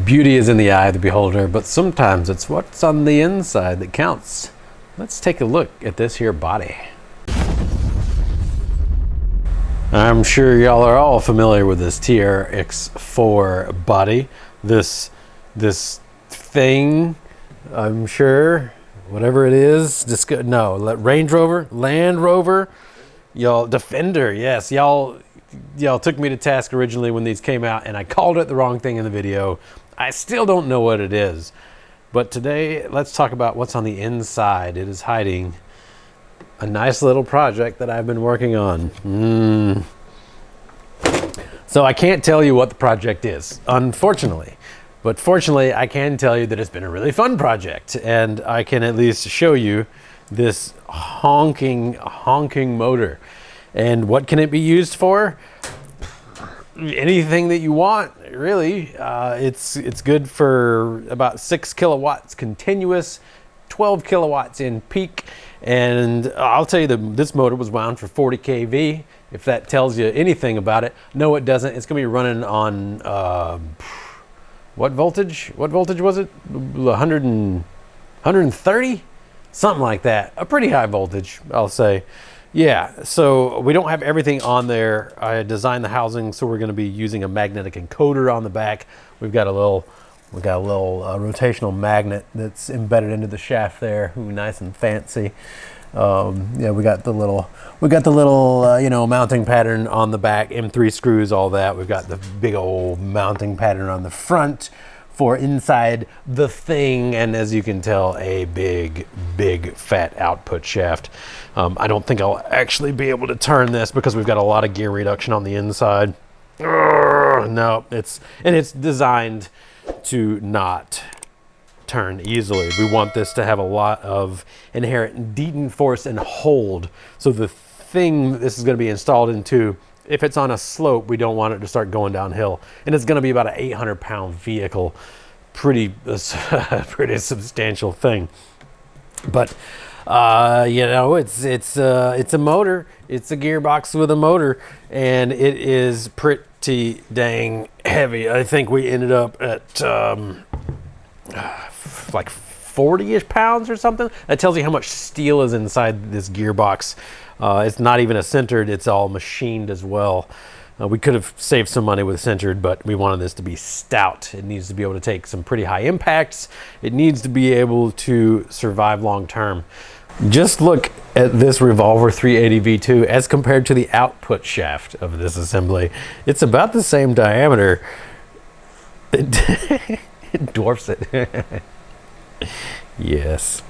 Beauty is in the eye of the beholder, but sometimes it's what's on the inside that counts. Let's take a look at this here body. I'm sure y'all are all familiar with this TRX4 body. This thing, I'm sure, whatever it is, Range Rover, Land Rover, y'all, Defender, yes, y'all took me to task originally when these came out and I called it the wrong thing in the video. I still don't know what it is. But today, let's talk about what's on the inside. It is hiding a nice little project that I've been working on. So I can't tell you what the project is, unfortunately. But fortunately, I can tell you that it's been a really fun project. And I can at least show you this honking motor. And what can it be used for? Anything that you want, really. It's good for about 6 kilowatts continuous, 12 kilowatts in peak. And I'll tell you that this motor was wound for 40 kV, if that tells you anything about it. No, it doesn't. It's gonna be running on, what voltage? What voltage was it? 130? Something like that. A pretty high voltage, I'll say. Yeah, so we don't have everything on there. I designed the housing, so we're going to be using a magnetic encoder on the back. We've got a little rotational magnet that's embedded into the shaft there. Ooh, nice and fancy. Yeah, we got the little mounting pattern on the back, M3 screws, all that. We've got the big old mounting pattern on the front for inside the thing, and as you can tell, a big fat output shaft. I don't think I'll actually be able to turn this because we've got a lot of gear reduction on the inside. No, it's designed to not turn easily. We want this to have a lot of inherent detent force and hold. So the thing this is going to be installed into, if it's on a slope, we don't want it to start going downhill. And it's going to be about an 800-pound vehicle. Pretty substantial thing. But you know, it's a motor. It's a gearbox with a motor, and it is pretty dang heavy. I think we ended up at like 40-ish pounds or something. That tells you how much steel is inside this gearbox. It's not even a centered, it's all machined as well. We could have saved some money with centered, but we wanted this to be stout. It needs to be able to take some pretty high impacts. It needs to be able to survive long term. Just look at this Revolver 380 V2 as compared to the output shaft of this assembly. It's about the same diameter. It dwarfs it. Yes.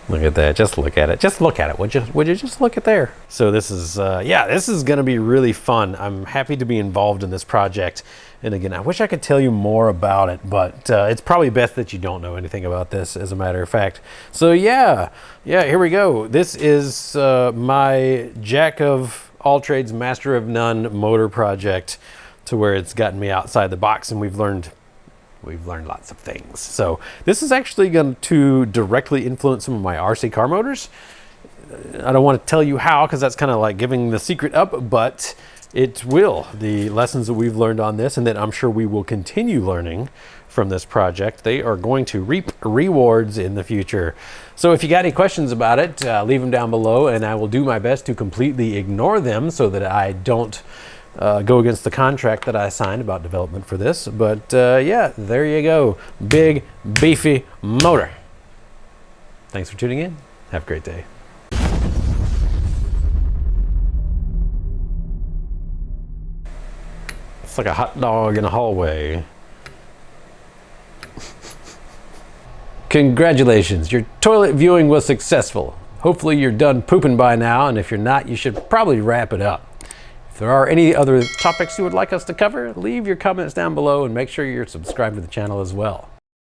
Look at that. Just look at it. Just look at it. Would you just look at there? So this is, yeah, this is going to be really fun. I'm happy to be involved in this project. And again, I wish I could tell you more about it, but it's probably best that you don't know anything about this, as a matter of fact. So yeah, here we go. This is my jack of all trades, master of none motor project, to where it's gotten me outside the box, and we've learned lots of things. So this is actually going to directly influence some of my RC car motors. I don't want to tell you how, because that's kind of like giving the secret up, but it will. The lessons that we've learned on this, and that I'm sure we will continue learning from this project, they are going to reap rewards in the future. So if you got any questions about it, leave them down below, and I will do my best to completely ignore them so that I don't go against the contract that I signed about development for this. But yeah, there you go. Big, beefy motor. Thanks for tuning in. Have a great day. It's like a hot dog in a hallway. Congratulations, your toilet viewing was successful. Hopefully you're done pooping by now, and if you're not, you should probably wrap it up. If there are any other topics you would like us to cover, leave your comments down below and make sure you're subscribed to the channel as well.